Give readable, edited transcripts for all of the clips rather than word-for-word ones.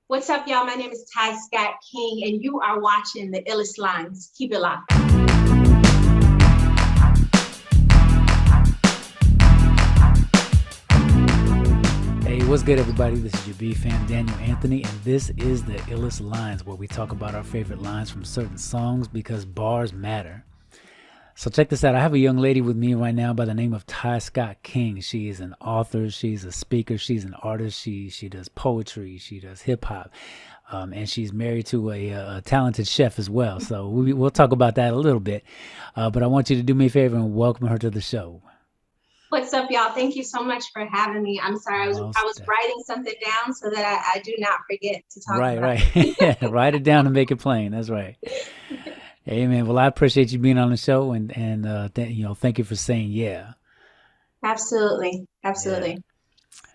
What's up, y'all? My name is Ty Scott King, and you are watching the illest lines. Keep it locked. Hey, what's good, everybody? This is your B fam, Daniel Anthony, and this is the illest lines, where we talk about our favorite lines from certain songs because bars matter. So check this out. I have a young lady with me right now by the name of Ty Scott King. She is an author. She's a speaker. She's an artist. She does poetry. She does hip hop. And she's married to a talented chef as well. So we'll talk about that a little bit. But I want you to do me a favor and welcome her to the show. What's up, y'all? Thank you so much for having me. I'm sorry, I was Most writing something down so that I do not forget to talk Right, about right. Write it down and make it plain. That's right. it. Hey, man. Well, I appreciate you being on the show, and thank you for saying yeah. Absolutely, Yeah. absolutely.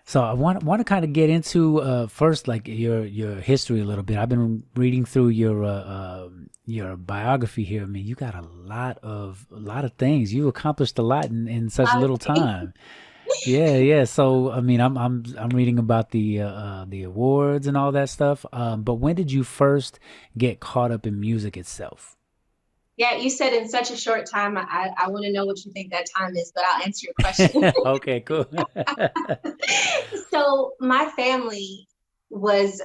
So I want to kind of get into first, like your history a little bit. I've been reading through your biography here. I mean, you got a lot of things. You accomplished a lot in such little Okay. time. Yeah, yeah. So I mean, I'm reading about the awards and all that stuff. But when did you first get caught up in music itself? Yeah, you said in such a short time. I want to know what you think that time is, but I'll answer your question. Okay, cool. So my family was,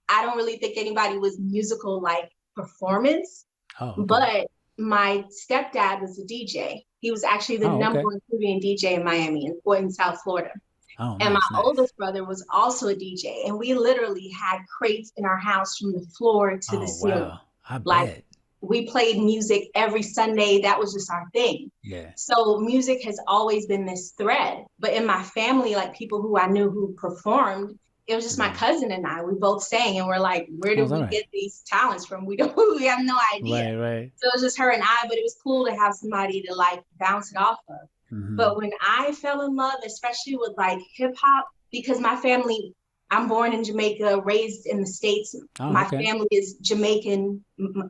I don't really think anybody was musical like performance, Oh, okay. but my stepdad was a DJ. He was actually the Oh, number okay. one Caribbean DJ in Miami and or in South Florida. Oh, And my nice, nice. oldest brother was also a DJ. And we literally had crates in our house from the floor to the Oh, ceiling. wow. I Like bet. we played music every Sunday. That was just our thing. Yeah. So music has always been this thread. But in my family, like people who I knew who performed, it was just my Mhm. cousin and I. We both sang and we're like, where Oh, did is that we right? get these talents from? We don't we have no idea. Right, right. So it was just her and I, but it was cool to have somebody to like bounce it off of. Hmm. But when I fell in love, especially with like hip hop, because my family, I'm born in Jamaica, raised in the States. Oh, My okay. family is Jamaican,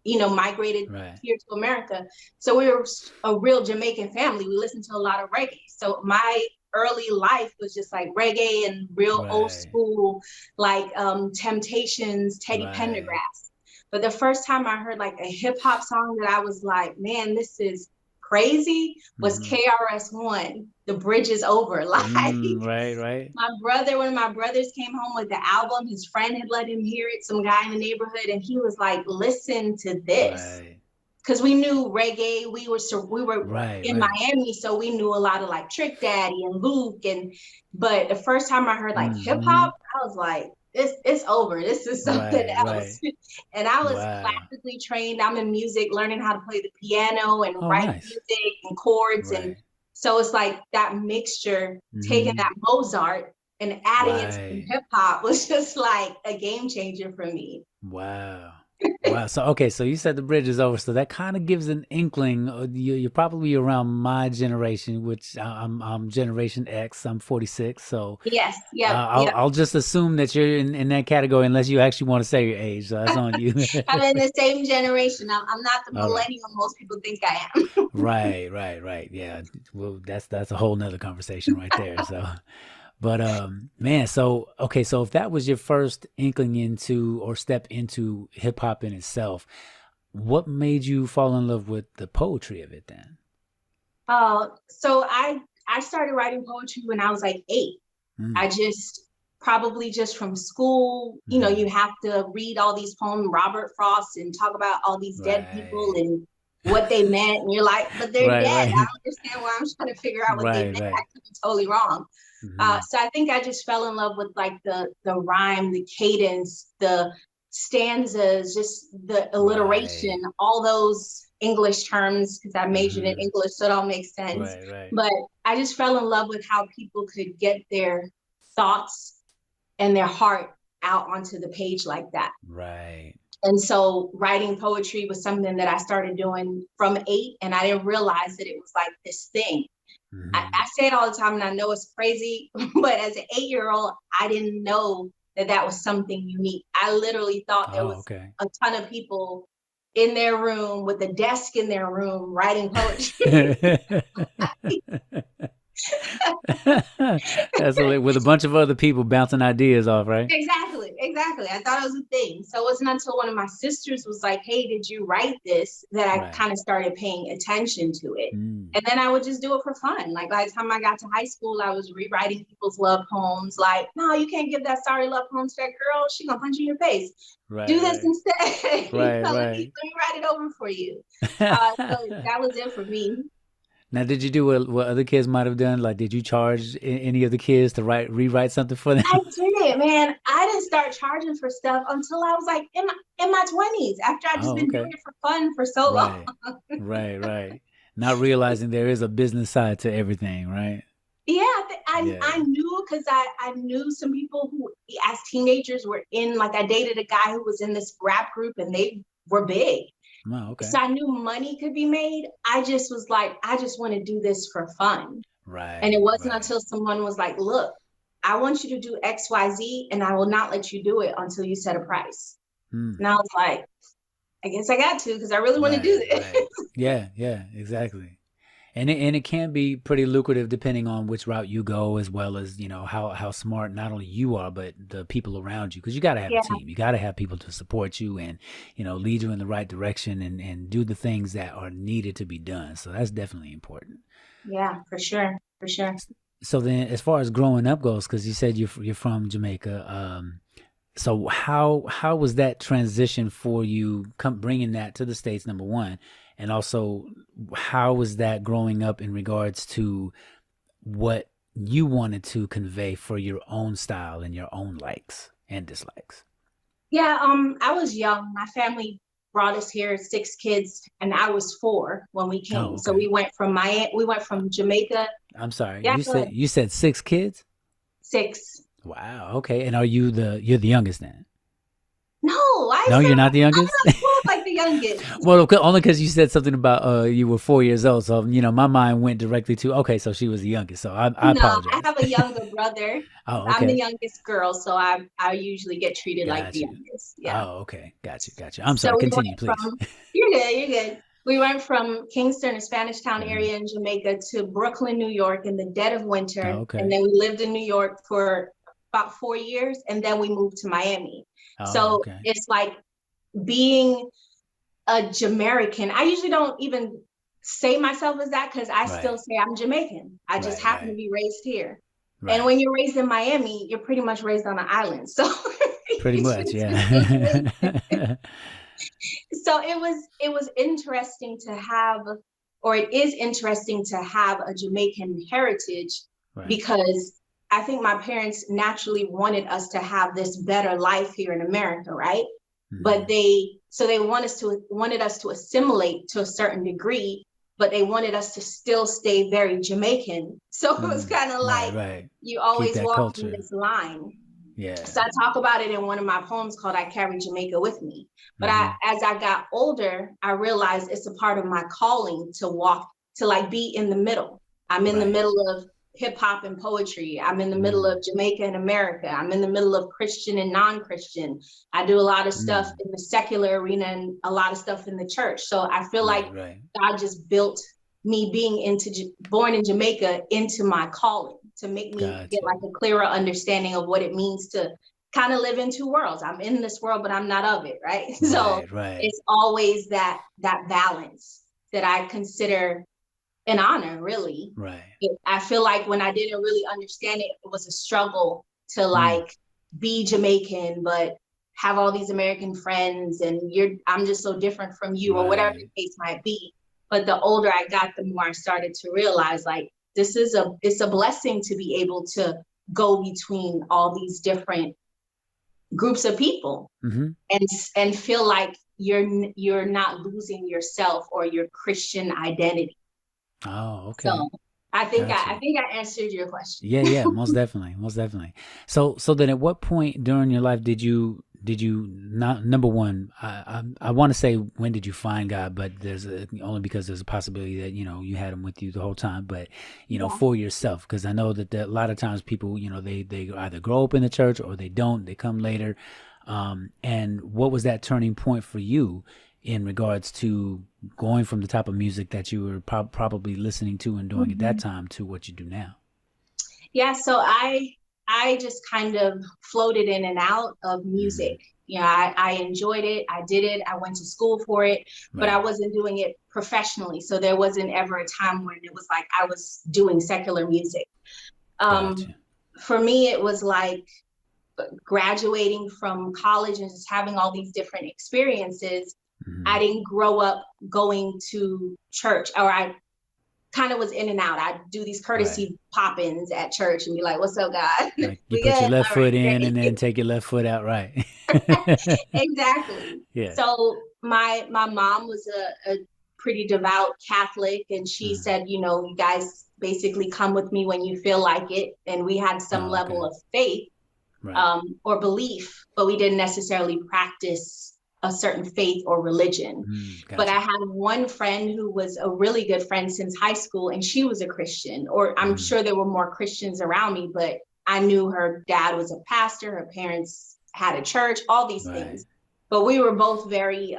migrated Right. here to America. So we were a real Jamaican family. We listened to a lot of reggae. So my early life was just like reggae and real old Right. school, like Temptations, Teddy Right. Pendergrass. But the first time I heard like a hip hop song that I was like, man, this is crazy was Hmm. KRS-One. The Bridge is Over. Like Right, right. one of my brothers came home with the album. His friend had let him hear it, some guy in the neighborhood, and he was like, listen to this. Right. Because we knew reggae, we were Right, in right. Miami, so we knew a lot of like Trick Daddy and Luke, and but the first time I heard like hip Hmm. hop, I was like, it's over. This is something Right, else. right. And I was Wow. classically trained. I'm in music, learning how to play the piano and Oh, write nice. music and chords, and Right. so it's like that mixture, taking Hmm. that Mozart and adding it to some Right. hip hop was just like a game changer for me. Wow. Wow. So okay, so you said the bridge is over. So that kind of gives an inkling. You're probably around my generation, which I'm Generation X. I'm 46. So Yes, uh, yep, I'll yep. I'll just assume that you're in that category, unless you actually want to say your age. So that's on you. I'm in the same generation. I'm not the All right. millennial most people think I am. Right. Right. Right. Yeah. Well, that's a whole nother conversation right there. So. But man, so okay, so if that was your first inkling into or step into hip hop in itself, what made you fall in love with the poetry of it then? So I started writing poetry when I was like 8. I Mm. just probably just from school, you Hmm. have to read all these poems, Robert Frost, and talk about all these dead people Right. and what they meant. And you're like, but they're Right, dead. I right. don't understand why I'm trying to figure out what they Right, meant. I right. could be totally wrong. Hmm. So I think I just fell in love with like the rhyme, the cadence, the stanzas, just the alliteration, Right. all those English terms because I majored in Hmm. English, so it all makes sense. Right, right. But I just fell in love with how people could get their thoughts and their heart out onto the page like that. Right. And so writing poetry was something that I started doing from 8, and I didn't realize that it was like this thing. I Hmm. say it all the time, and I know it's crazy, but as an 8-year-old, I didn't know that that was something unique. I literally thought there Oh, was okay. a ton of people in their room with a desk in their room writing poetry. That's with a bunch of other people bouncing ideas off, right? Exactly, exactly. I thought it was a thing. So it wasn't until one of my sisters was like, "Hey, did you write this?" that I Right. kind of started paying attention to it. Mm. And then I would just do it for fun. Like by the time I got to high school, I was rewriting people's love poems. Like, no, you can't give that sorry love poem to that girl. She gonna punch you in your face. Right, Do this right. instead. Right, Let me write it over for you. So that was it for me. Now, did you do what other kids might have done? Like, did you charge any of the kids to rewrite something for them? I did, man. I didn't start charging for stuff until I was like in my 20s, after I just Oh, been doing okay. it for fun for so long. Right, right, right. Not realizing there is a business side to everything, right? Yeah, I Yeah. knew because I knew some people who, as teenagers, were in, like, I dated a guy who was in this rap group and they were big. Oh, So okay. I knew money could be made. I just was like, I just want to do this for fun. And it Right, wasn't right. until someone was like, look, I want you to do XYZ and I will not let you do it until you set a price. Hmm. And I was like, I guess I got to because I really want to do Right, this. right. Yeah, yeah, exactly. And it can be pretty lucrative depending on which route you go, as well as how smart not only you are but the people around you, because you got to have a Yeah, team. You got to have people to support you and lead you in the right direction and do the things that are needed to be done. So that's definitely important. yeah, for sure, for sure. So then, as far as growing up goes, because you said you're from Jamaica, so how was that transition for you, bringing that to the States, number one, and also how was that growing up in regards to what you wanted to convey for your own style and your own likes and dislikes? Yeah, I was young. My family brought us here, 6 kids, and I was 4 when we Oh, came. So okay. we went from Jamaica. I'm sorry. Yeah, You go said ahead. 6 kids? 6. Wow. Okay. And you're the youngest then? No, I No, said you're not the I'm youngest? not spoiled like the youngest. Well, only because you said something about you were 4 years old, so my mind went directly to, okay, so she was the youngest. So I No, I apologize. have a younger brother. Oh, I'm the okay, youngest girl, so I usually get treated like got the you. youngest. Yeah. Oh, okay, got you, got you. I'm So sorry. we went Continue, please. from, you're good, you're good. We went from Kingston, a Spanish Town Hmm. area in Jamaica, to Brooklyn, New York in the dead of winter. Oh, And okay. then we lived in New York for about 4 years. And then we moved to Miami. Oh, So okay. it's like being a Jamaican. I usually don't even say myself as that because I still Right, say I'm Jamaican. I just right, happen to right, be raised here. And right. when you're raised in Miami, you're pretty much raised on an island. So Pretty you much, just associate. yeah. So it was interesting to have, or it is interesting to have a Jamaican heritage Right. because I think my parents naturally wanted us to have this better life here in America, right? But Hmm. they wanted us to assimilate to a certain degree, but they wanted us to still stay very Jamaican. So it was Mm. kind of Right, like right. you Keep always that walking culture. this line. Yeah. So I talk about it in one of my poems called "I Carry Jamaica with Me." But Hmm. as I got older, I realized it's a part of my calling to walk, to like be in the middle. I'm in the Right. middle of hip hop and poetry. I'm in the middle Mm. of Jamaica and America. I'm in the middle of Christian and non-Christian. I do a lot of stuff Mm. in the secular arena and a lot of stuff in the church. So I feel like Right, right. God just built me being born in Jamaica into my calling to make me get Gotcha. like a clearer understanding of what it means to kind of live in two worlds. I'm in this world, but I'm not of it, right? So Right, right, it's always that balance that I consider an honor, really. right. I feel like when I didn't really understand it, it was a struggle to Mm. like be Jamaican, but have all these American friends and I'm just so different from you or whatever Right. the case might be. But the older I got, the more I started to realize like it's a blessing to be able to go between all these different groups of people Hmm. and and feel like you're not losing yourself or your Christian identity. Oh, So okay. I think I, Gotcha. I think I answered your question. Yeah, yeah, most definitely, most definitely. So then, at what point during your life did you not, number one? I want to say, when did you find God? But only because there's a possibility that you had him with you the whole time. But Yeah. for yourself, because I know that a lot of times people, they either grow up in the church or they don't. They come later. And what was that turning point for you in regards to going from the type of music that you were probably listening to and doing at that Mhm. time to what you do now? Yeah, so I just kind of floated in and out of Hmm. music. I enjoyed it. I did it. I went to school for it, but I Right. wasn't doing it professionally. So there wasn't ever a time when it was like I was doing secular music. Um, Gotcha. for me, it was like graduating from college and just having all these different experiences. I Hmm. didn't grow up going to church, or I kind of was in and out. I'd do these Right. courtesy pop-ins at church and be like, "What's up, God? Like you We put your good? left All right, foot in and great." then take your left foot out. Right. Exactly. Yeah. So my mom was a pretty devout Catholic, and she Mm. said, you guys basically come with me when you feel like it. And we had some Oh, okay. level of faith, Right. or belief, but we didn't necessarily practice a certain faith or religion. But I Gotcha. had one friend who was a really good friend since high school, and she was a Christian, or I'm Hmm. sure there were more Christians around me, but I knew her dad was a pastor, her parents had a church, all these Right. things. But we were both very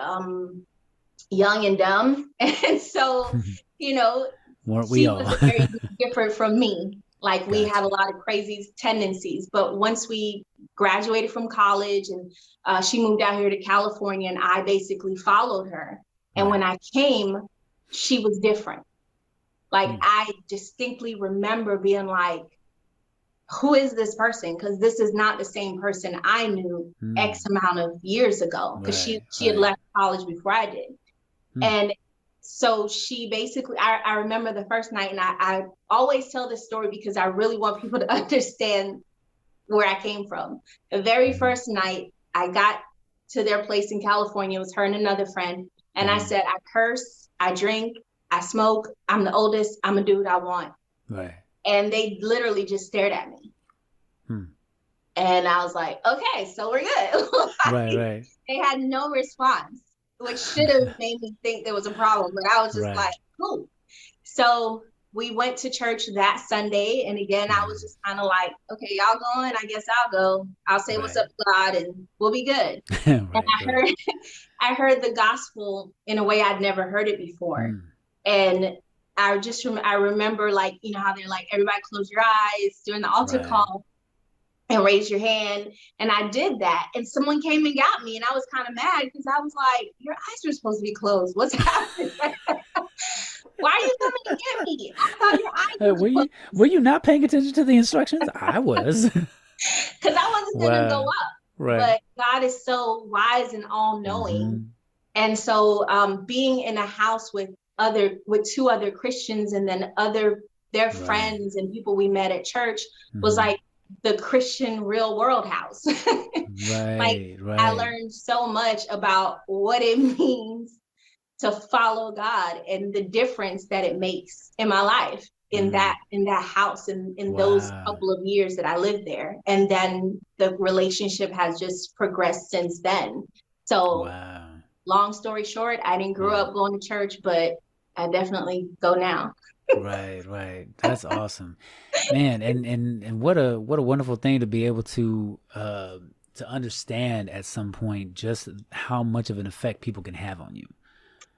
young and dumb. And so, you know, Weren't we she all? was very different from me. Like we had a Gotcha. lot of crazy tendencies. But once we graduated from college and she moved out here to California, and I basically followed her. And when Right. I came, she was different. Like Mm. I distinctly remember being like, who is this person? Because this is not the same person I knew X Mm. amount of years ago. Because she Right. she had Right. left college before I did. Mm. And so she basically, I remember the first night, and I always tell this story because I really want people to understand where I came from. The very Hmm. first night I got to their place in California, it was her and another friend. And I Hmm. said, I curse, I drink, I smoke, I'm the oldest, I'm gonna do what I want. Right. And they literally just stared at me. Hmm. And I was like, okay, so we're good. Right. Like, Right. they had no response, which should have made me think there was a problem. But I was just Right. like, cool. So we went to church that Sunday. And again, I was Hmm. just kind of like, okay, y'all going? I guess I'll go. I'll say what's Right. up to God and we'll be good. And Right. I Right. heard I heard the gospel in a way I'd never heard it before. Mm. And I remember, like, how they're like, everybody close your eyes during the altar Right. call and raise your hand. And I did that. And someone came and got me. And I was kind of mad because I was like, your eyes are supposed to be closed. What's happening? Why are you coming to get me? I thought your eyes Were were you closed. were you not paying attention to the instructions? I was. Because I wasn't going to go Wow. up. Right. But God is so wise and all knowing. Hmm. And so being in a house with two other Christians, and then their Right. friends and people we met at church, was Hmm. like the Christian real world house. Like Right. I Right. learned so much about what it means to follow God and the difference that it makes in my life, Mm. in that house, and in those Wow. couple of years that I lived there. And then the relationship has just progressed since then. So Wow. long story short, I didn't grow Yeah. up going to church, but I definitely go now. Right. Right. That's awesome, man. And what a wonderful thing to be able to understand at some point just how much of an effect people can have on you.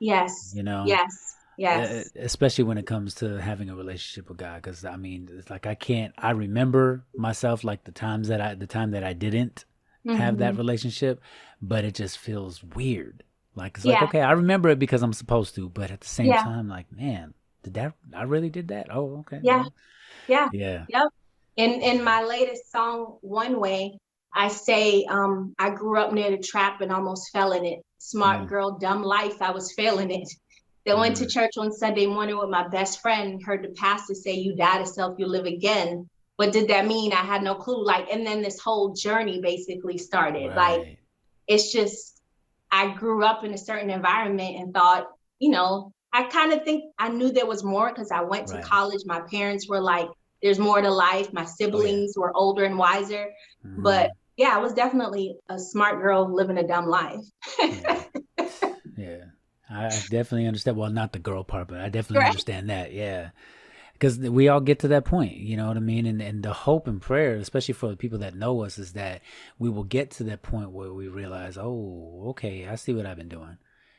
Yes, You know, yes, yes. especially when it comes to having a relationship with God. Because I mean, it's like I remember myself like the time that I didn't have that Hmm. relationship, but it just feels weird. Like it's like Yeah, okay, I remember it because I'm supposed to, but at the same yeah, time, like man, did that I really did that? Oh, okay, yeah, well, yeah. yeah, Yep. In yeah. my latest song, One Way, I say, I grew up near the trap and almost fell in it. Smart Mm, girl, dumb life, I was failing it. Then went to mm, church on Sunday morning with my best friend, heard the pastor say, you die to self, you live again. What did that mean? I had no clue. Like, and then this whole journey basically started. Like, right, it's just, I grew up in a certain environment and thought, I kind of think I knew there was more because I went to right. college. My parents were like, there's more to life. My Oh yeah. siblings were older and wiser. But Hmm. yeah, I was definitely a smart girl living a dumb life. Yeah. Yeah. I definitely understand. Well, not the girl part, but I definitely Right. understand that. Yeah. Because we all get to that point, you know what I mean? And the hope and prayer, especially for the people that know us, is that we will get to that point where we realize, oh, okay, I see what I've been doing.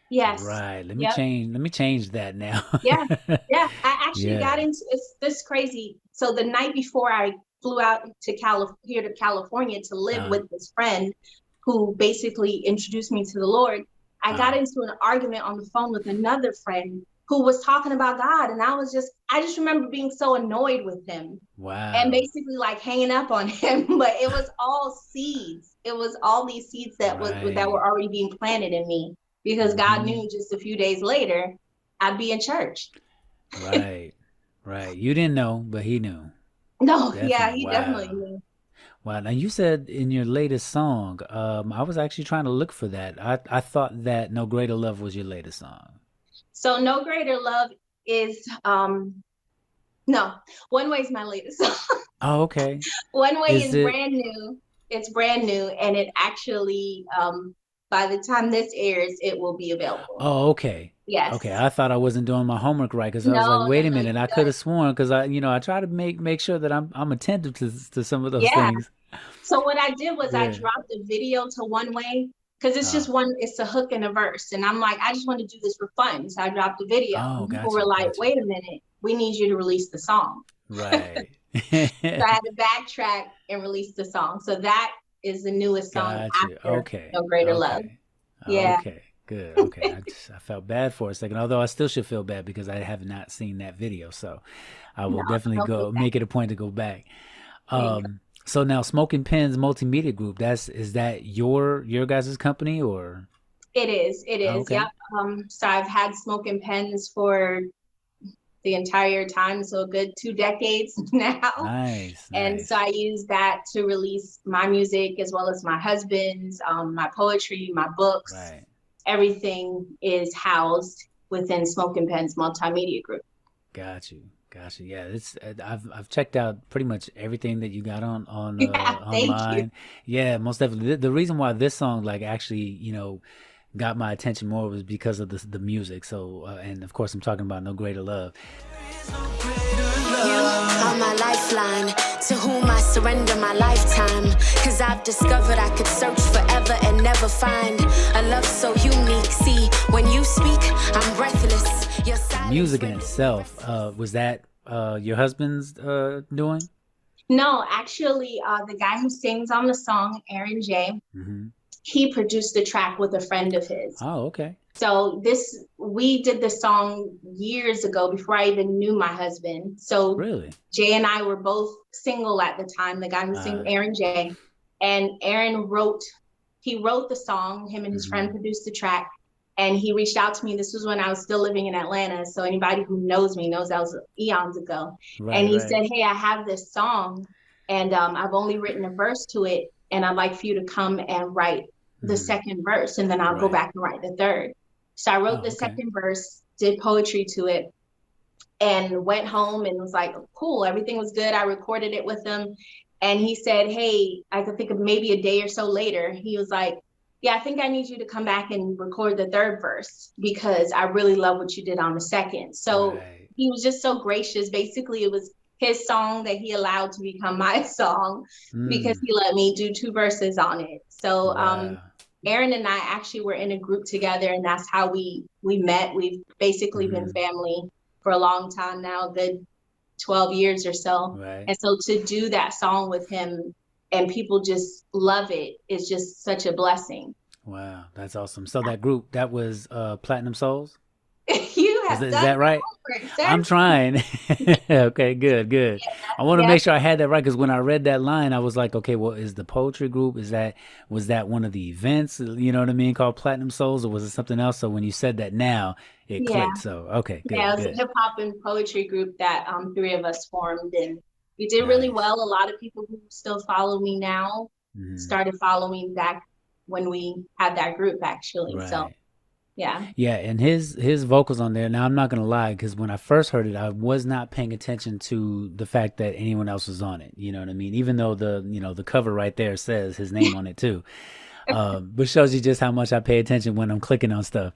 Yes. Right. Yep. Let me change that now. Yeah. Yeah. I actually got Yeah. into it's this crazy. So the night before I flew out to here to California to live Uh, with this friend who basically introduced me to the Lord, I got uh, into an argument on the phone with another friend who was talking about God. And I just remember being so annoyed with him and wow. basically like hanging up on him. But it was all seeds. It was all these seeds that Right. were already being planted in me because God Hmm. knew just a few days later I'd be in church. Right. Right. You didn't know, but he knew. No, yeah, Definitely. he definitely Wow. knew. Wow. Now you said in your latest song, I was actually trying to look for that. I thought that No Greater Love was your latest song. So no greater love is no, One Way is my latest song. Oh, okay. One Way Is is it? brand new. It's brand new and it actually by the time this airs it will be available. Oh, okay. Okay, Yes. I thought I wasn't doing my homework right because I No, was like, no, wait a no, minute, you I could good. have sworn because I try to make sure that I'm attentive to some of those Yeah. things. So what I did was I Yeah. dropped the video to One Way because it's Uh, just it's a hook and a verse. And I'm like, I just want to do this for fun. So I dropped the video. oh, And people got were you, like, got you. wait a minute, we need you to release the song. Right. So I had to backtrack and release the song. So that is the newest song Got you. after Okay. No Greater Love. Okay. Yeah. Okay. Good. Okay. I felt bad for a second, although I still should feel bad because I have not seen that video. So I will No, definitely don't feel go bad. make it a point to go back. There you go. So now Smoking Pens Multimedia Group, is that your guys' company or? It is. It Oh, is. Yep. okay. So I've had Smoking Pens for the entire time, so a good 2 decades now. Nice, And so nice. I use that to release my music as well as my husband's, my poetry, my books. Right. Everything is housed within Smoking Pens Multimedia Group. Got you. Got you. Yeah, it's I've checked out pretty much everything that you got on Yeah, thank you. online. Yeah, most definitely. The reason why this song like actually, got my attention more was because of the music. So and of course I'm talking about No Greater Love. You are my lifeline, to whom I surrender my lifetime. Cause I've discovered I could search forever and never find a love so unique. See, when you speak, I'm breathless. Your silence Music in renders itself, was that your husband's doing? No, actually, the guy who sings on the song, Aaron J, Hmm. he produced the track with a friend of his. Oh, okay. So we did this song years ago before I even knew my husband. So Really? Jay and I were both single at the time, the guy who sings Uh, Aaron J. And he wrote the song, him and his friend mhm. produced the track. And he reached out to me. This was when I was still living in Atlanta. So anybody who knows me knows that was eons ago. And Right, he right. said, hey, I have this song and I've only written a verse to it. And I'd like for you to come and write the Hmm. second verse. And then I'll go Right. back and write the third. So I wrote Oh, the okay. second verse, did poetry to it, and went home and was like, cool, everything was good. I recorded it with him. And he said, hey, I could think of maybe a day or so later, he was like, yeah, I think I need you to come back and record the third verse because I really love what you did on the second. So Right. he was just so gracious. Basically, it was his song that he allowed to become my song because Mm. he let me do two verses on it. So Wow. Aaron and I actually were in a group together, and that's how we met. We've basically been Hmm. family for a long time now, a good 12 years or so. Right. And so to do that song with him and people just love it is just such a blessing. Wow. That's awesome. So that group, that was Platinum Souls? You Is have that, is done that right? your homework, sir. I'm trying. Okay, good, good. I want to Yeah. make sure I had that right because when I read that line, I was like, okay, well, is the poetry group, was that one of the events, you know what I mean, called Platinum Souls, or was it something else? So when you said that now, it Yeah. clicked. So, okay, Yeah. good, It was a good. hip hop and poetry group that three of us formed, and we did really Nice. well. A lot of people who still follow me now Hmm. started following back when we had that group, actually. So, Right. yeah. Yeah, and his vocals on there. Now I'm not gonna lie, because when I first heard it, I was not paying attention to the fact that anyone else was on it. You know what I mean? Even though the cover right there says his name on it too, but shows you just how much I pay attention when I'm clicking on stuff.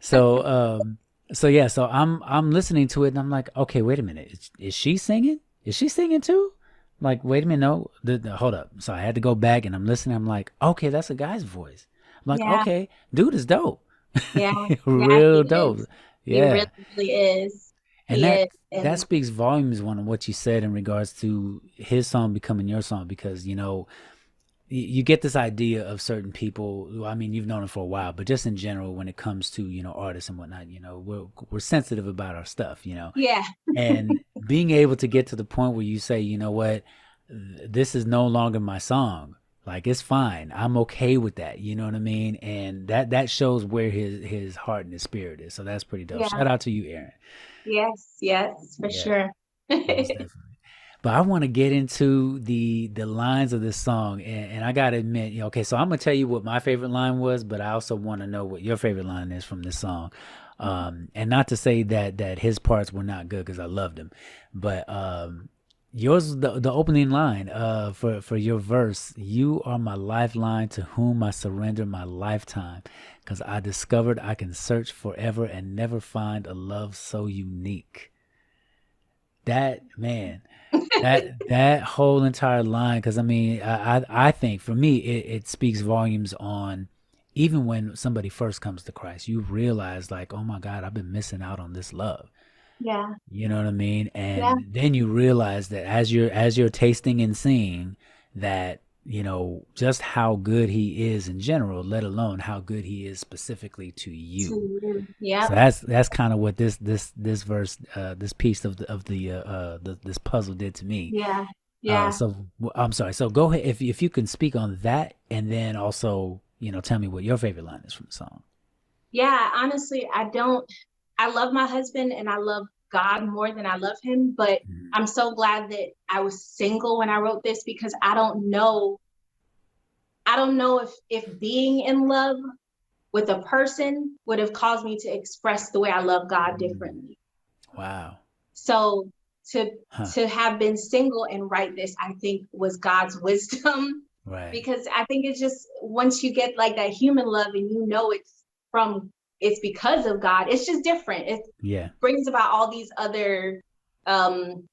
So so yeah, so I'm listening to it and I'm like, okay, wait a minute, is she singing? Is she singing too? Like, wait a minute, no, hold up. So I had to go back and I'm listening. I'm like, okay, that's a guy's voice. I'm like, Yeah. okay, dude is dope. Yeah. Yeah, Real he dope. is. He really, Yeah. really is. And He is. that And speaks volumes on what you said in regards to his song becoming your song, because you get this idea of certain people. I mean, you've known them for a while, but just in general, when it comes to artists and whatnot, we're sensitive about our stuff, yeah, and being able to get to the point where you say, you know what, this is no longer my song. Like, it's fine. I'm okay with that. You know what I mean? And that shows where his heart and his spirit is. So that's pretty dope. yeah. Shout out to you, Aaron. Yes, yes, for Yeah, sure. most definitely. But I want to get into the lines of this song, and I gotta admit, okay, so I'm gonna tell you what my favorite line was, but I also want to know what your favorite line is from this song. And not to say that his parts were not good, because I loved him, but yours, the opening line for your verse: "You are my lifeline, to whom I surrender my lifetime, because I discovered I can search forever and never find a love so unique." That, man, that whole entire line, because I mean, I think for me it speaks volumes on, even when somebody first comes to Christ, you realize, like, oh my God, I've been missing out on this love. Yeah, You know what I mean? yeah, And then you realize that as you're tasting and seeing that, just how good he is in general, let alone how good he is specifically to to you. you. So Yep. that's kind of what this verse, this piece this puzzle did to me. Yeah, yeah, I'm sorry. So go ahead, if you can speak on that, and then also tell me what your favorite line is from the song. yeah. Honestly, I love my husband and I love God more than I love him, but Mhm. I'm so glad that I was single when I wrote this because I don't know if being in love with a person would have caused me to express the way I love God Mm. differently. Wow. So to Huh. to have been single and write this, I think was God's wisdom Right. because I think it's just once you get like that human love and from it's because of God, it's just different. It Yeah. brings about all these other um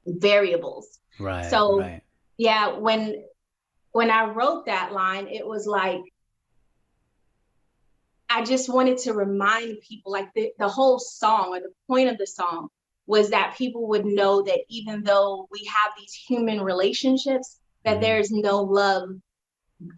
variables. Right. So Right. yeah, when I wrote that line, it was like I just wanted to remind people like the whole song or the point of the song was that people would know that even though we have these human relationships, that Hmm. there is no love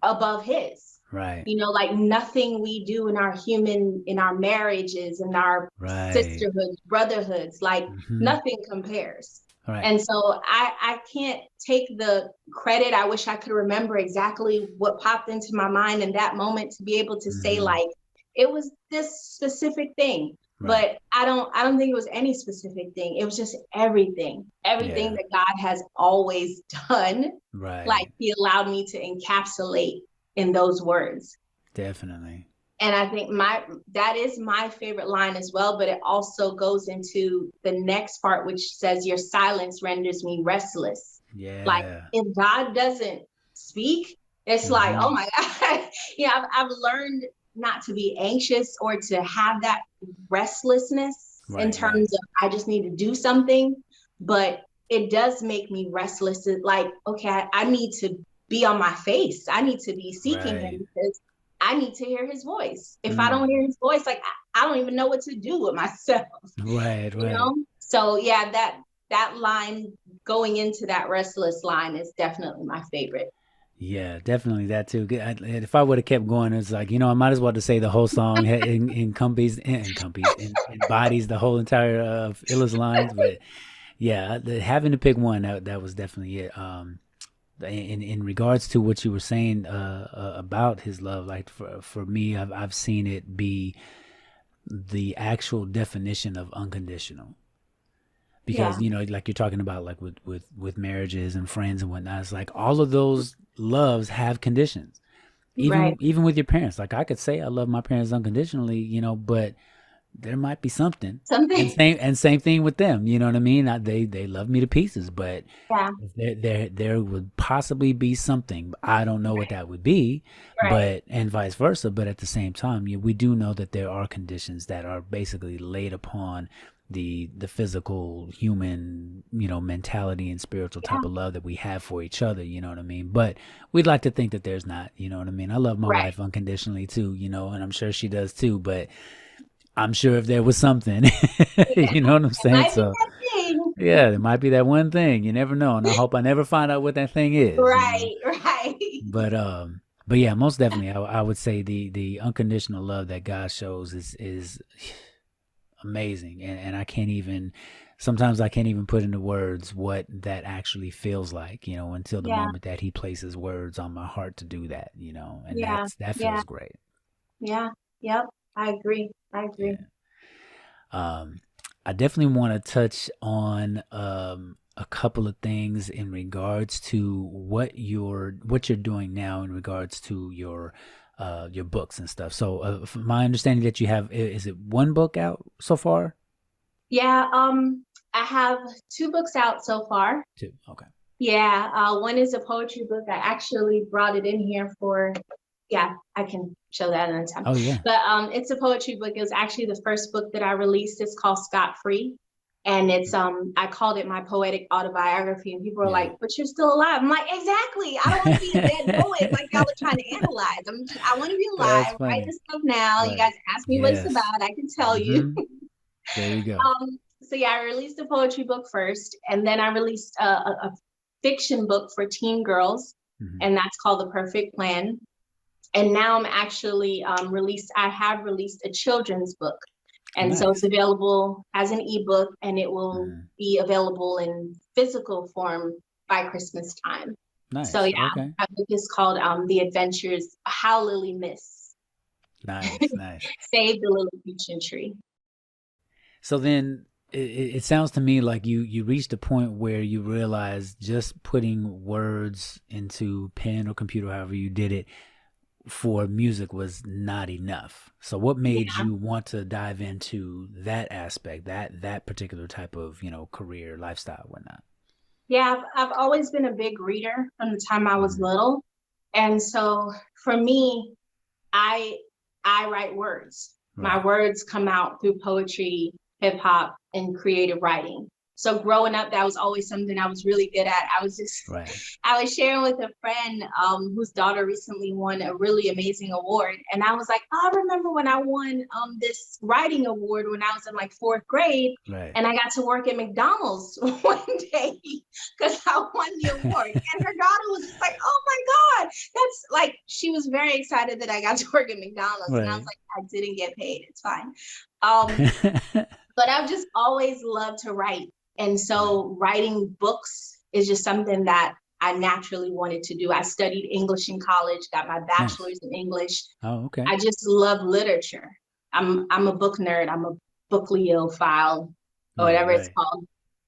above his. Right. Like nothing we do in our marriages, in our Right. sisterhoods, brotherhoods, like Hmm. nothing compares. Right. And so I can't take the credit. I wish I could remember exactly what popped into my mind in that moment to be able to say Hmm. like it was this specific thing. Right. But I don't think it was any specific thing. It was just everything Yeah. that God has always done. Like Right. he allowed me to encapsulate in those words. Definitely. And I think that is my favorite line as well, but it also goes into the next part, which says, "Your silence renders me restless." Like Yeah. if God doesn't speak, it's like, oh Hmm. my God. I've learned not to be anxious or to have that restlessness in Right. Right. terms of I just need to do something, but it does make me restless. It's like, okay, I need to be on my face. I need to be seeking him Right. because I need to hear his voice. If I don't hear Mm. his voice, like I don't even know what to do with myself, Right. you Right. know? So yeah, that line going into that restless line is definitely my favorite. Yeah, definitely that too. If I would have kept going, it's like, I might as well just say the whole song embodies the whole entire Illa's lines. But yeah, having to pick one, that was definitely it. In regards to what you were saying about his love, like for me, I've seen it be the actual definition of unconditional. Yeah, Because like you're talking about, like with marriages and friends and whatnot, it's like all of those loves have conditions, right. even with your parents. Like, I could say I love my parents unconditionally, but there might be something. And Something. same thing with them, you know what I mean? They love me to pieces, but Yeah, there would possibly be something. I don't know what that would be, right. but and vice versa. But at the same time, we do know that there are conditions that are basically laid upon the physical human, mentality and spiritual Yeah. type of love that we have for each other, you know what I mean? But we'd like to think that there's not, you know what I mean? I love my Right. wife unconditionally too, and I'm sure she does too, but I'm sure if there was something, you know what I'm saying? Might be So that thing. yeah, there might be that one thing. You never know. And I hope I never find out what that thing is. Right, right. But yeah, most definitely I would say the unconditional love that God shows is amazing. And I can't even sometimes I can't even put into words what that actually feels like, until the Yeah, moment that he places words on my heart to do that, and yeah, that yeah, feels great. yeah. Yep. I agree. I agree. Yeah. I definitely want to touch on a couple of things in regards to what you're doing now in regards to your books and stuff. So, from my understanding that you have, is it one book out so far? Yeah, I have 2 books out so far. Two. Okay. Yeah, one is a poetry book. I actually brought it in here yeah, I can show that another time. Oh yeah. But it's a poetry book. It was actually the first book that I released. It's called Scot Free. And it's I called it my poetic autobiography. And people are Yeah. like, but you're still alive. I'm like, exactly. I don't want to be a dead poet like y'all are trying to analyze. I want to be That's alive, write funny. this stuff now. You Right. guys ask me what it's Yes. about, I can tell you. There you go. So yeah, I released a poetry book first, and then I released a fiction book for teen girls, Mhm. and that's called The Perfect Plan. And now I'm actually I have released a children's book. And so it's Nice. available as an ebook, and it will Mhm. be available in physical form by Christmas time. So Nice. yeah, Okay. that book is called The Adventures, How Lily Miss Nice. Nice. Saved the Lilliputian Tree. So then it sounds to me like you reached a point where you realized just putting words into pen or computer, however you did it, for music was not enough. So what made Yeah. you want to dive into that aspect, that particular type of, career, lifestyle, whatnot? Yeah, I've always been a big reader from the time I was Mhm. little. And so for me, I write words. My Right. words come out through poetry, hip hop, and creative writing. So growing up, that was always something I was really good at. Right. I was sharing with a friend whose daughter recently won a really amazing award. And I was like, oh, I remember when I won this writing award when I was in like 4th grade. Right. And I got to work at McDonald's one day because I won the award. And her daughter was just like, oh my God. That's like, she was very excited that I got to work at McDonald's. And I was Right. like, I didn't get paid. It's fine. But I've just always loved to write. And so writing books is just something that I naturally wanted to do. I studied English in college, got my Nice. bachelor's in English. Oh, okay. I just love literature. I'm a book nerd. I'm a bibliophile or whatever it's Right. called.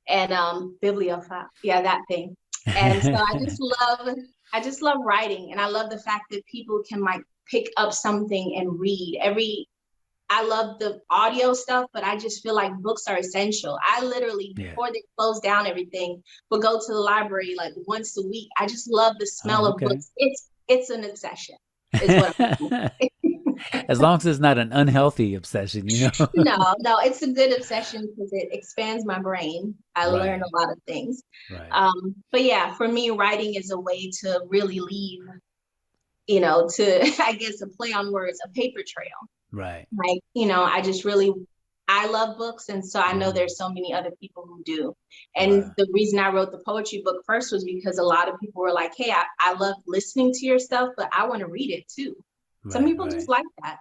And bibliophile. Yeah, that thing. And so I just love writing. And I love the fact that people can like pick up something and read. I love the audio stuff, but I just feel like books are essential. I literally, Yeah. before they close down everything, will go to the library like once a week. I just love the smell Oh, of okay. books. It's an obsession, is what I'm saying. As long as it's not an unhealthy obsession, No, it's a good obsession because it expands my brain. I learn Right. a lot of things. Right. But yeah, for me, writing is a way to really leave, to, I guess, a play on words, a paper trail. Right. Like, I love books. And so I know there's so many other people who do. And Right. the reason I wrote the poetry book first was because a lot of people were like, hey, I love listening to your stuff, but I want to read it too. Some Right. people just Right. like that.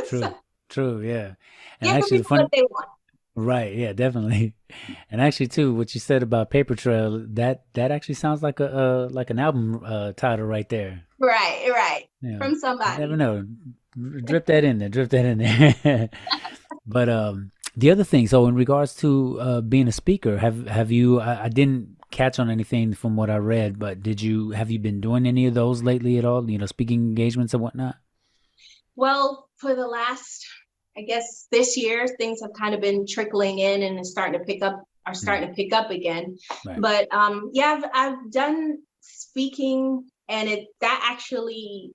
So True. True. Yeah. And give the actually, the people what fun. they want. Right. Yeah. Definitely. And actually, too, what you said about Paper Trail, that actually sounds like like an album title right there. Right. Yeah. From You never somebody. know. Drip that in there. Drip that in there. But the other thing, so in regards to being a speaker, have you? I didn't catch on anything from what I read, but have you been doing any of those lately at all? Speaking engagements and whatnot. Well, for the last, I guess this year, things have kind of been trickling in and it's starting to pick up again. Right. But yeah, I've done speaking, and that actually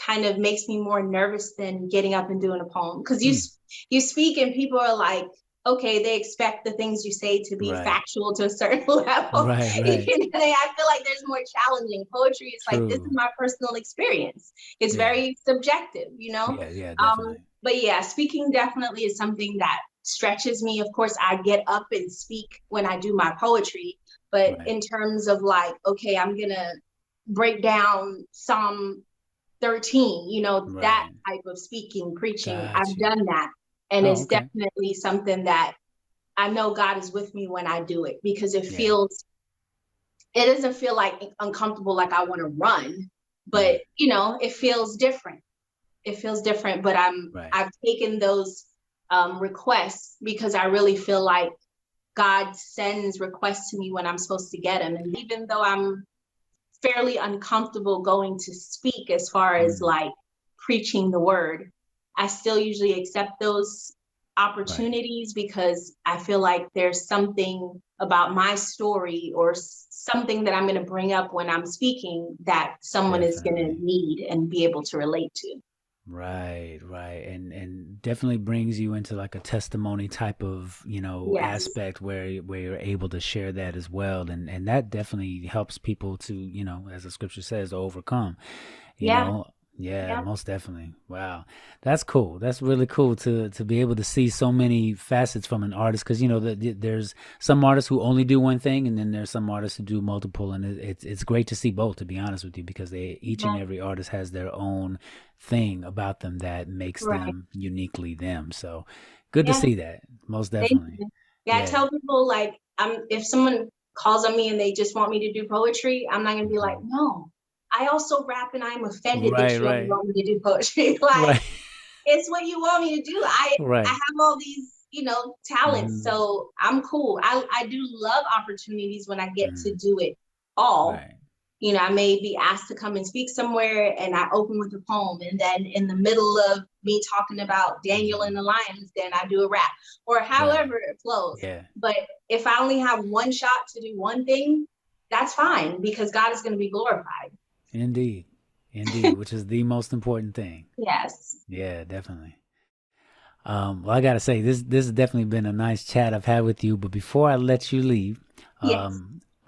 kind of makes me more nervous than getting up and doing a poem, because you speak and people are like, okay, they expect the things you say to be Right. factual to a certain level. Right. I feel like there's more challenging. Poetry is like, this is True. my personal experience. It's Yeah. very subjective, you know? Yeah, definitely. But yeah, speaking definitely is something that stretches me. Of course, I get up and speak when I do my poetry, but Right. in terms of like, okay, I'm gonna break down Psalm 13, you know, that Right. type of speaking, preaching, Got I've you. done that. And Oh, it's okay. definitely something that I know God is with me when I do it, because it Yeah. doesn't feel like uncomfortable, like I want to run, Mhm. but you know, it feels different. It feels different, but Right. I've taken those requests because I really feel like God sends requests to me when I'm supposed to get them. And even though I'm fairly uncomfortable going to speak as far as Mm. like preaching the word, I still usually accept those Right. opportunities because I feel like there's something about my story or something that I'm going to bring up when I'm speaking that someone is going to Definitely. need and be able to relate to. Right, and definitely brings you into like a testimony type of Yes. aspect where you're able to share that as well, and that definitely helps people to as the scripture says, to overcome. You Yeah. know, yeah, Yeah. most definitely. Wow, that's cool. That's really cool to be able to see so many facets from an artist, because there's some artists who only do one thing, and then there's some artists who do multiple, and it's great to see both, to be honest with you, because each and every artist has their own thing about them that makes Right. them uniquely them. So good to Yeah. see that, most Thank definitely. you. Yeah, I tell people like, if someone calls on me and they just want me to do poetry, I'm not gonna be like, Mhm. no, I also rap and I'm offended that Right, you only right, want me to do poetry. Like, right, it's what you want me to do. I right. have all these, talents, Mhm. so I'm cool. I do love opportunities when I get to Mhm. do it all. Right. I may be asked to come and speak somewhere and I open with a poem. And then in the middle of me talking about Daniel and Mhm. the lions, then I do a rap or Right. however it flows. Yeah. But if I only have one shot to do one thing, that's fine because God is going to be glorified. Indeed. Indeed, which is the most important thing. Yes. Yeah, definitely. Well, I gotta say, this has definitely been a nice chat I've had with you. But before I let you leave, Yes.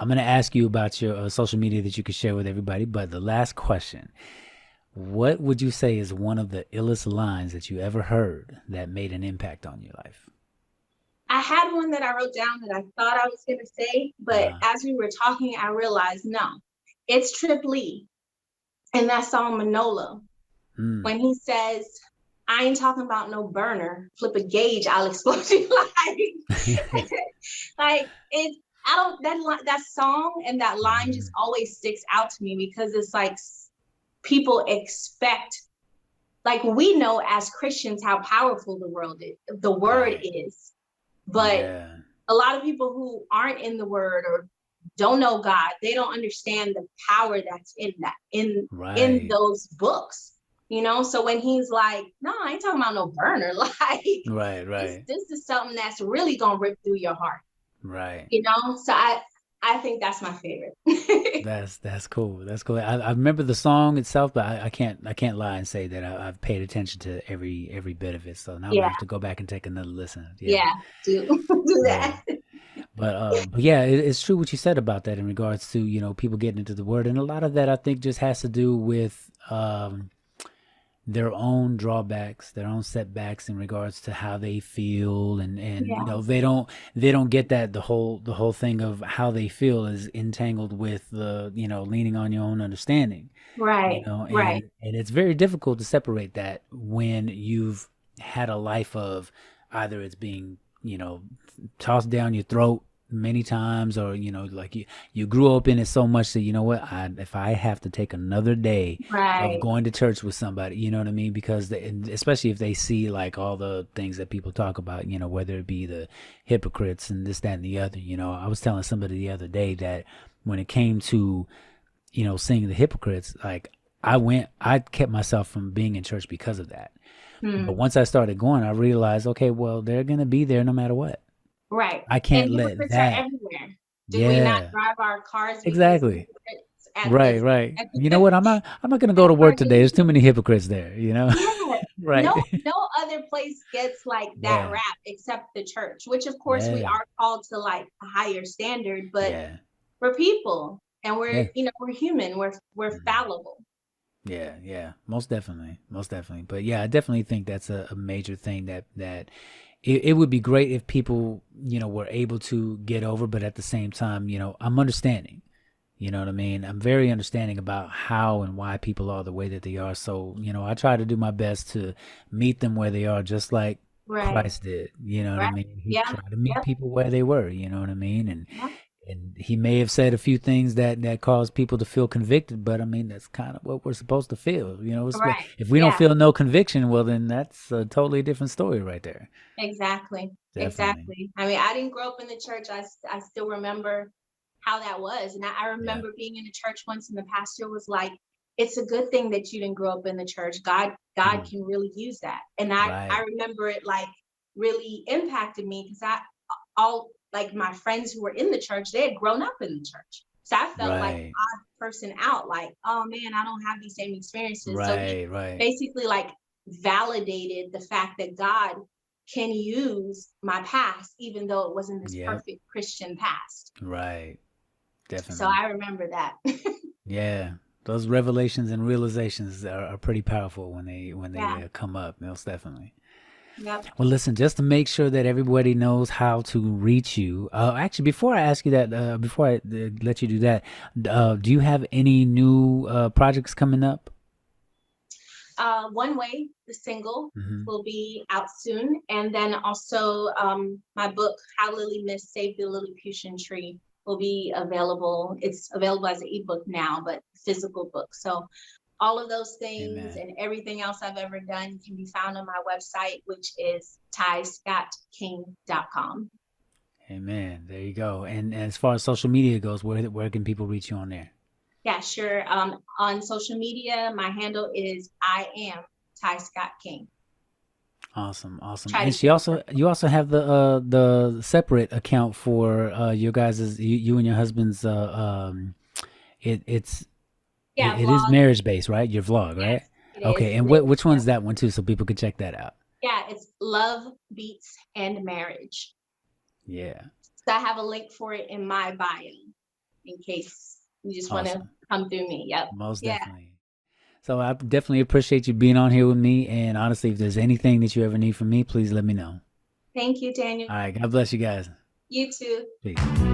I'm gonna ask you about your social media that you could share with everybody. But the last question: what would you say is one of the illest lines that you ever heard that made an impact on your life? I had one that I wrote down that I thought I was going to say, but Uh, as we were talking, I realized no, it's Trip Lee in that song Manola mm, when he says, I ain't talking about no burner, flip a gauge, I'll explode you. Like it, I don't, that song and that line just mhm, always sticks out to me because it's like people expect, like we know as Christians how powerful the word right. is, but Yeah. a lot of people who aren't in the word or don't know God, they don't understand the power that's in that, in Right. those books. So when he's like, no, I ain't talking about no burner, like Right. this Right. this is something that's really gonna rip through your heart, Right. So I think that's my favorite. That's cool. That's cool. I remember the song itself, but I can't lie and say that I've paid attention to every bit of it. So now I'm gonna Yeah, have to go back and take another listen. Yeah, yeah, do yeah. that. But yeah, it's true what you said about that in regards to people getting into the word, and a lot of that I think just has to do with their own drawbacks, their own setbacks in regards to how they feel, and Yeah, they don't get that the whole thing of how they feel is entangled with the leaning on your own understanding, right, right, and it's very difficult to separate that when you've had a life of either it's being tossed down your throat many times, or like you grew up in it so much that if I have to take another day of right, going to church with somebody, you know what I mean, because and especially if they see like all the things that people talk about, whether it be the hypocrites and this, that, and the other. I was telling somebody the other day that when it came to seeing the hypocrites, like I kept myself from being in church because of that. But once I started going, I realized, okay, well, they're gonna be there no matter what. right. I And can't let hypocrites are that. everywhere. Do we not Yeah, drive our cars because the exactly. hypocrites at Right, the right. at You know what? I'm not gonna at go to car work today. There's too dealerships? many hypocrites there. Yeah. No, Right. no other place gets like that Yeah. rap except the church, which of course we Yeah. are called to like a higher standard, but Yeah. we're people and Yeah. we're human. We're Mhm. fallible. Yeah, yeah, most definitely, most definitely. But yeah, I definitely think that's a major thing that it would be great if people, were able to get over, but at the same time, I'm understanding. You know what I mean? I'm very understanding about how and why people are the way that they are. So, I try to do my best to meet them where they are, just like Right. Christ did. You know what I Right. mean? He Yeah. tried to meet Yep. people where they were. You know what I mean? Yeah. And he may have said a few things that caused people to feel convicted, but I mean that's kind of what we're supposed to feel. Right. If we don't Yeah. feel no conviction, well then that's a totally different story right there. Exactly. Definitely. Exactly. I mean, I didn't grow up in the church. I still remember how that was. And I Yeah. remember being in a church once and the pastor was like, it's a good thing that you didn't grow up in the church. God Mhm. can really use that. And I Right. remember it like really impacted me because I all like my friends who were in the church, they had grown up in the church. So I felt like Right. odd person out, like, oh man, I don't have these same experiences. So he Right. Right. basically like validated the fact that God can use my past, even though it wasn't this Yep. perfect Christian past. Right. So Definitely. I remember that. Yeah. Those revelations and realizations are pretty powerful when they Yeah. come up. Most definitely. Yep. Well, listen, just to make sure that everybody knows how to reach you. Actually, before I ask you that, before I let you do that, do you have any new projects coming up? One Way, the single, Hmm. will be out soon. And then also my book, How Lily Missed Saved the Lilliputian Tree, will be available. It's available as an ebook now, but physical book. So all of those things Amen. and everything else I've ever done can be found on my website, which is tyscottking.com. Amen. There you go. And as far as social media goes, where can people reach you on there? Yeah, sure. On social media, my handle is I am Ty Scott King. Awesome, awesome. Try to And keep it you simple. also have the separate account for your guys's you and your husband's it it's Yeah, it is vlog. marriage based, right? Your vlog, right? Yes, it is. Okay, and It is. which Yep. one's that one too, so people could check that out. Yeah, it's Love, Beats, and Marriage. Yeah, So I have a link for it in my bio in case you just want to awesome. come through me. Yep. Most Yeah. definitely. So I definitely appreciate you being on here with me. And honestly, if there's anything that you ever need from me, please let me know. Thank you, Daniel. All right. God bless you guys. You too. Peace.